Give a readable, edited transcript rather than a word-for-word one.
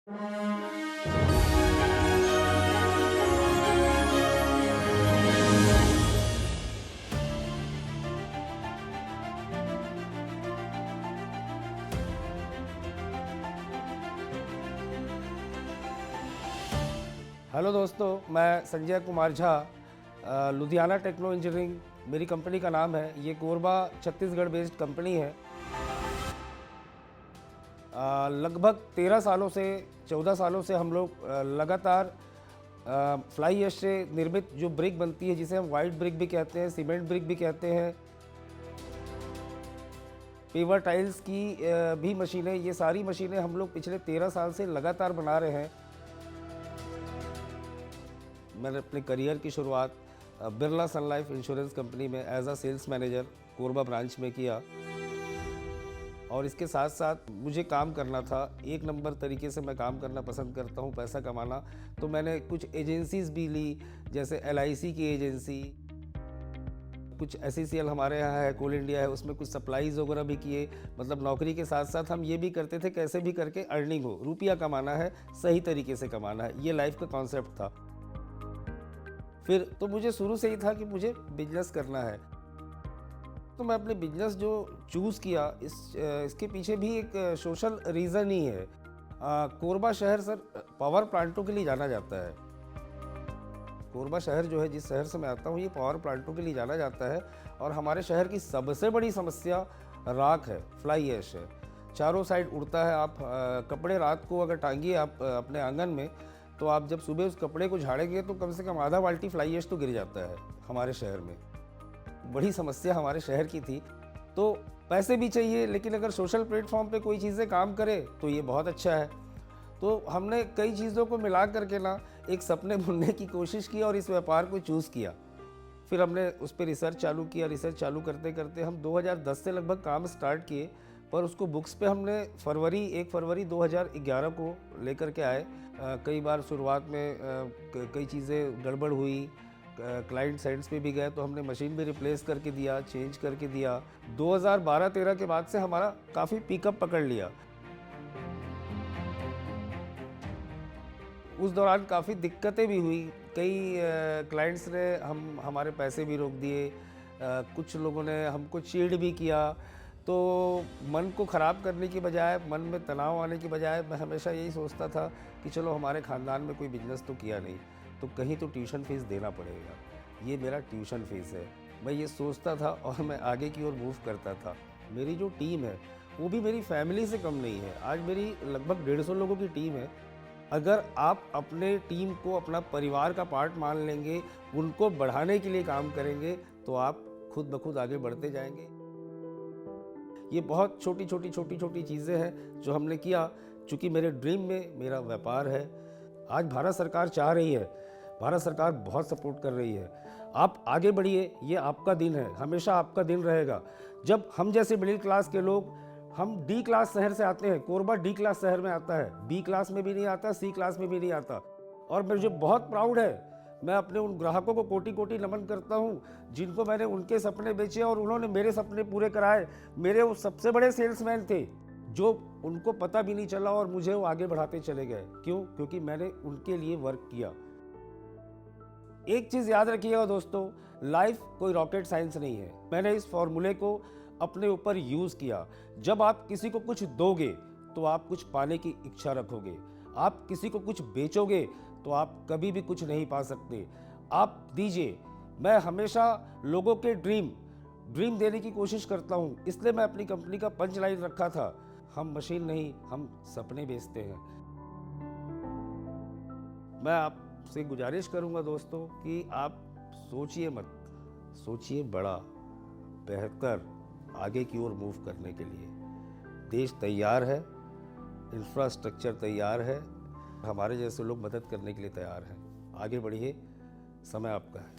Hello दोस्तों, मैं Sanjay Kumar Jha, Ludhiana techno engineering मेरी कंपनी का नाम है। ये कोरबा छत्तीसगढ़ बेस्ड कंपनी है। लगभग 13 सालों से 14 सालों से हम लोग लगातार फ्लाई ऐश से निर्मित जो ब्रिक बनती है, जिसे हम वाइट ब्रिक भी कहते हैं, सीमेंट ब्रिक भी कहते हैं, पेवर टाइल्स की भी मशीनें, ये सारी मशीनें हम लोग पिछले 13 साल से लगातार बना रहे हैं। मैंने अपने करियर की शुरुआत Birla Sun Life insurance company में as a sales manager Korba branch में किया, और इसके साथ साथ मुझे काम करना था। एक नंबर तरीके से मैं काम करना पसंद करता हूँ, पैसा कमाना। तो मैंने कुछ एजेंसीज भी ली, जैसे LIC की एजेंसी, कुछ SECL हमारे यहाँ है, कोल इंडिया है, उसमें कुछ सप्लाईज वगैरह भी किए। मतलब नौकरी के साथ साथ हम ये भी करते थे कैसे भी करके अर्निंग हो, रुपया कमाना है, सही तरीके से कमाना है, ये लाइफ का कॉन्सेप्ट था। फिर तो मुझे शुरू से ही था कि मुझे बिजनेस करना है। तो मैं अपने बिजनेस जो चूज़ किया, इसके पीछे भी एक सोशल रीज़न ही है। कोरबा शहर सर पावर प्लांटों के लिए जाना जाता है। कोरबा शहर जो है, जिस शहर से मैं आता हूँ, ये पावर प्लांटों के लिए जाना जाता है। और हमारे शहर की सबसे बड़ी समस्या राख है, फ्लाई ऐश है। चारों साइड उड़ता है। आप कपड़े रात को अगर टांगिए आप अपने आंगन में, तो आप जब सुबह उस कपड़े को झाड़ेंगे तो कम से कम आधा बाल्टी फ्लाई ऐश तो गिर जाता है हमारे शहर में। बड़ी समस्या हमारे शहर की थी। तो पैसे भी चाहिए, लेकिन अगर सोशल प्लेटफॉर्म पे कोई चीज़ें काम करे तो ये बहुत अच्छा है। तो हमने कई चीज़ों को मिला करके ना एक सपने बुनने की कोशिश की और इस व्यापार को चूज़ किया। फिर हमने उस पर रिसर्च चालू किया। रिसर्च चालू करते करते हम 2010 से लगभग काम स्टार्ट किए, पर उसको बुक्स पे हमने 1 फरवरी 2011 को लेकर के आए। कई बार शुरुआत में कई चीज़ें गड़बड़ हुई, क्लाइंट साइड्स पे भी गए, तो हमने मशीन भी रिप्लेस करके दिया, चेंज करके दिया। 2012-13 के बाद से हमारा काफ़ी पिकअप पकड़ लिया। उस दौरान काफ़ी दिक्कतें भी हुई। कई क्लाइंट्स ने हमारे पैसे भी रोक दिए, कुछ लोगों ने हमको चीड़ भी किया। तो मन को ख़राब करने की बजाय, मन में तनाव आने की बजाय, मैं हमेशा यही सोचता था कि चलो हमारे ख़ानदान में कोई बिजनेस तो किया नहीं, तो कहीं तो ट्यूशन फ़ीस देना पड़ेगा। ये मेरा ट्यूशन फ़ीस है। मैं ये सोचता था और मैं आगे की ओर मूव करता था। मेरी जो टीम है वो भी मेरी फैमिली से कम नहीं है। आज मेरी लगभग 150 लोगों की टीम है। अगर आप अपने टीम को अपना परिवार का पार्ट मान लेंगे, उनको बढ़ाने के लिए काम करेंगे, तो आप खुद ब खुद आगे बढ़ते जाएंगे। ये बहुत छोटी छोटी चीज़ें हैं जो हमने किया, चूँकि मेरे ड्रीम में मेरा व्यापार है। आज भारत सरकार चाह रही है, भारत सरकार बहुत सपोर्ट कर रही है। आप आगे बढ़िए, ये आपका दिन है, हमेशा आपका दिन रहेगा। जब हम जैसे मिडिल क्लास के लोग, हम D क्लास शहर से आते हैं, कोरबा D क्लास शहर में आता है, B क्लास में भी नहीं आता, C क्लास में भी नहीं आता। और मुझे बहुत प्राउड है, मैं अपने उन ग्राहकों को कोटि कोटि नमन करता हूँ जिनको मैंने उनके सपने बेचे और उन्होंने मेरे सपने पूरे कराए। मेरे वो सबसे बड़े सेल्समैन थे जो उनको पता भी नहीं चला और मुझे वो आगे बढ़ाते चले गए। क्यों? क्योंकि मैंने उनके लिए वर्क किया। एक चीज़ याद रखिएगा दोस्तों, लाइफ कोई रॉकेट साइंस नहीं है। मैंने इस फॉर्मूले को अपने ऊपर यूज़ किया। जब आप किसी को कुछ दोगे तो आप कुछ पाने की इच्छा रखोगे। आप किसी को कुछ बेचोगे तो आप कभी भी कुछ नहीं पा सकते। आप दीजिए। मैं हमेशा लोगों के ड्रीम देने की कोशिश करता हूँ। इसलिए मैं अपनी कंपनी का पंच लाइन रखा था, हम मशीन नहीं, हम सपने बेचते हैं। मैं आपसे गुजारिश करूँगा दोस्तों कि आप सोचिए मत, सोचिए बड़ा, बेहतर, आगे की ओर मूव करने के लिए। देश तैयार है, इंफ्रास्ट्रक्चर तैयार है, हमारे जैसे लोग मदद करने के लिए तैयार हैं। आगे बढ़िए, समय आपका है।